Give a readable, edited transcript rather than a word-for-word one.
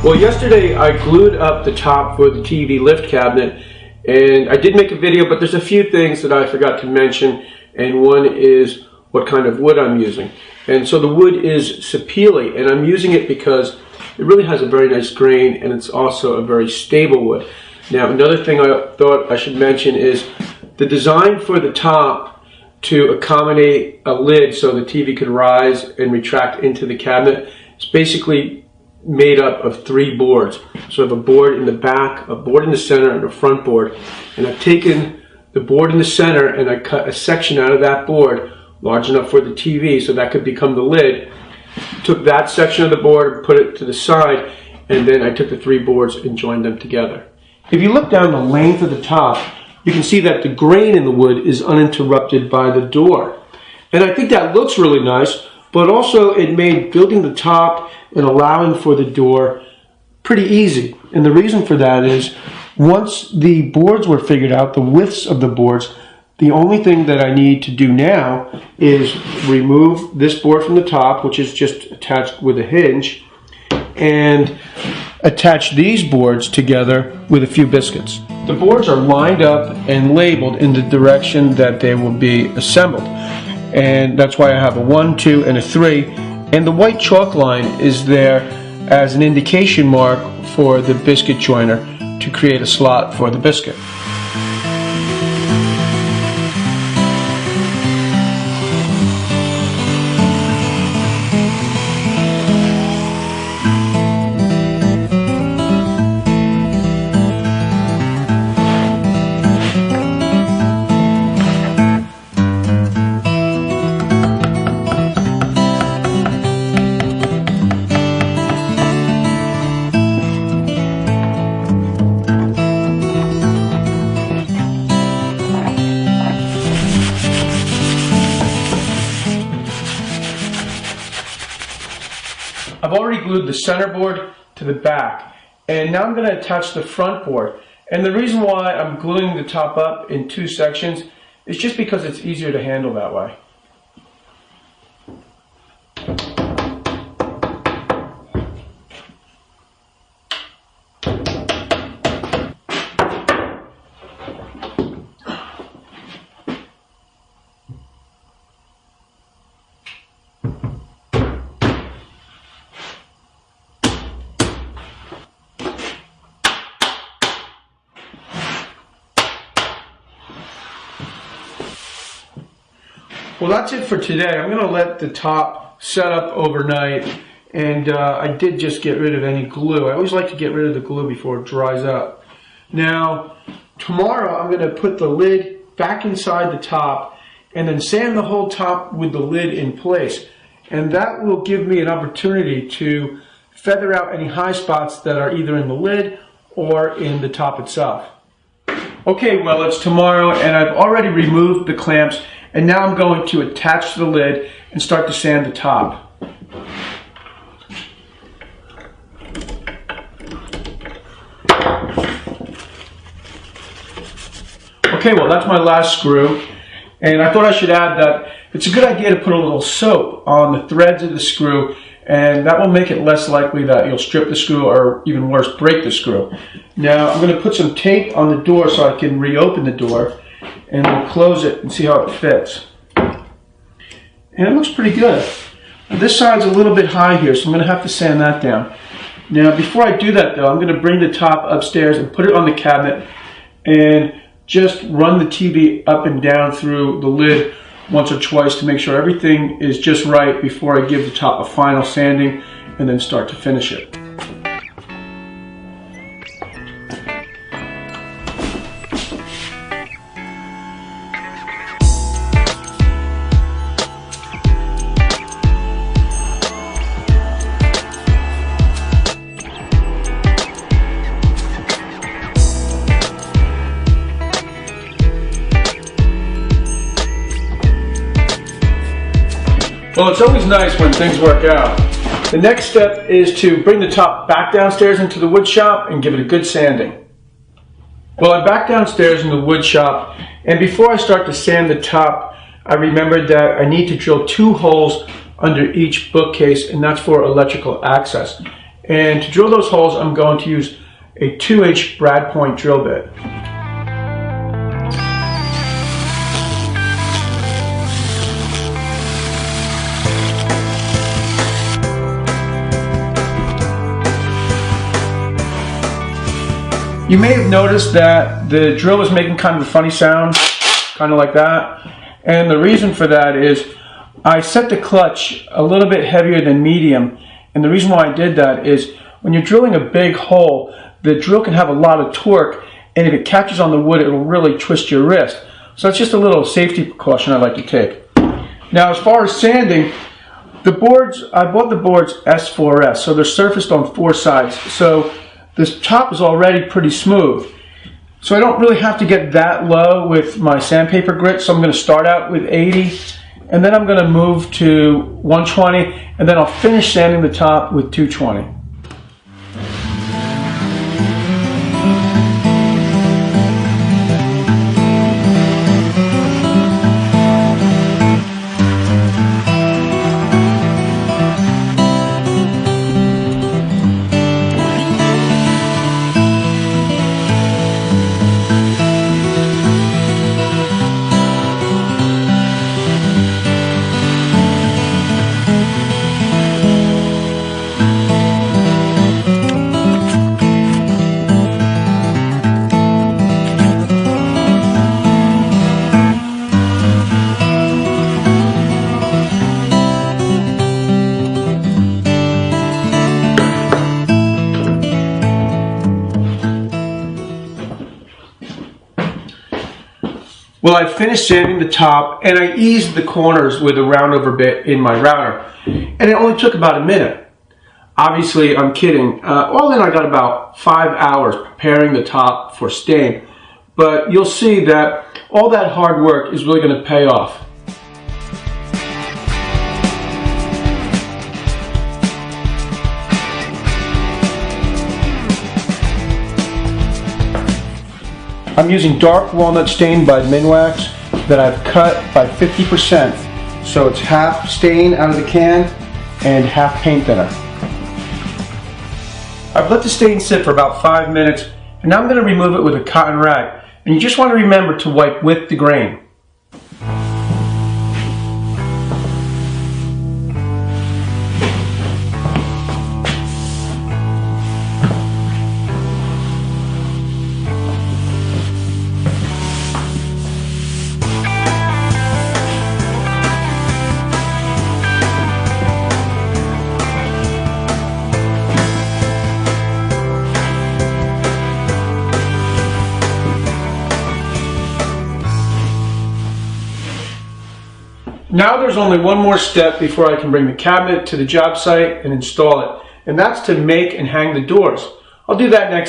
Well, yesterday I glued up the top for the TV lift cabinet, and I did make a video, but there's a few things that I forgot to mention, and one is what kind of wood I'm using. And so the wood is sapele, and I'm using it because it really has a very nice grain, and it's also a very stable wood. Now, another thing I thought I should mention is the design for the top to accommodate a lid so the TV could rise and retract into the cabinet. It's basically made up of 3 boards. So I have a board in the back, a board in the center, and a front board. And I've taken the board in the center and I cut a section out of that board large enough for the TV so that could become the lid. Took that section of the board, put it to the side, and then I took the 3 boards and joined them together. If you look down the length of the top, you can see that the grain in the wood is uninterrupted by the door. And I think that looks really nice, but also it made building the top and allowing for the door pretty easy. And the reason for that is once the boards were figured out, the widths of the boards, the only thing that I need to do now is remove this board from the top, which is just attached with a hinge, and attach these boards together with a few biscuits. The boards are lined up and labeled in the direction that they will be assembled. And that's why I have a 1, 2, and a 3. And the white chalk line is there as an indication mark for the biscuit joiner to create a slot for the biscuit. I've already glued the center board to the back, and now I'm going to attach the front board. And the reason why I'm gluing the top up in 2 sections is just because it's easier to handle that way. Well, that's it for today. I'm going to let the top set up overnight, and I did just get rid of any glue. I always like to get rid of the glue before it dries up. Now, tomorrow I'm going to put the lid back inside the top and then sand the whole top with the lid in place. And that will give me an opportunity to feather out any high spots that are either in the lid or in the top itself. Okay, well, it's tomorrow, and I've already removed the clamps. And now I'm going to attach to the lid and start to sand the top. Okay, well, that's my last screw. And I thought I should add that it's a good idea to put a little soap on the threads of the screw, and that will make it less likely that you'll strip the screw or, even worse, break the screw. Now, I'm going to put some tape on the door so I can reopen the door. And we'll close it and see how it fits. And it looks pretty good. This side's a little bit high here, so I'm going to have to sand that down. Now, before I do that, though, I'm going to bring the top upstairs and put it on the cabinet and just run the TV up and down through the lid once or twice to make sure everything is just right before I give the top a final sanding and then start to finish it. Well, it's always nice when things work out. The next step is to bring the top back downstairs into the wood shop and give it a good sanding. Well, I'm back downstairs in the wood shop, and before I start to sand the top, I remembered that I need to drill 2 holes under each bookcase, and that's for electrical access. And to drill those holes, I'm going to use a 2-inch brad point drill bit. You may have noticed that the drill is making kind of a funny sound, kind of like that. And the reason for that is I set the clutch a little bit heavier than medium. And the reason why I did that is when you're drilling a big hole, the drill can have a lot of torque, and if it catches on the wood, it'll really twist your wrist. So it's just a little safety precaution I like to take. Now, as far as sanding, the boards, I bought the boards S4S, so they're surfaced on 4 sides. So this top is already pretty smooth. So I don't really have to get that low with my sandpaper grit, so I'm going to start out with 80, and then I'm going to move to 120, and then I'll finish sanding the top with 220. Well, I finished sanding the top and I eased the corners with a roundover bit in my router. And it only took about a minute. Obviously, I'm kidding. All in, I got about 5 hours preparing the top for stain. But you'll see that all that hard work is really going to pay off. I'm using dark walnut stain by Membuat that I've cut by 50%. So it's half stain out of the can and half paint thinner. I've let the stain sit for about 5 minutes, and now I'm going to remove it with a cotton rag. And you just want to remember to wipe with the grain. Now there's only one more step before I can bring the cabinet to the job site and install it, and that's to make and hang the doors. I'll do that next time.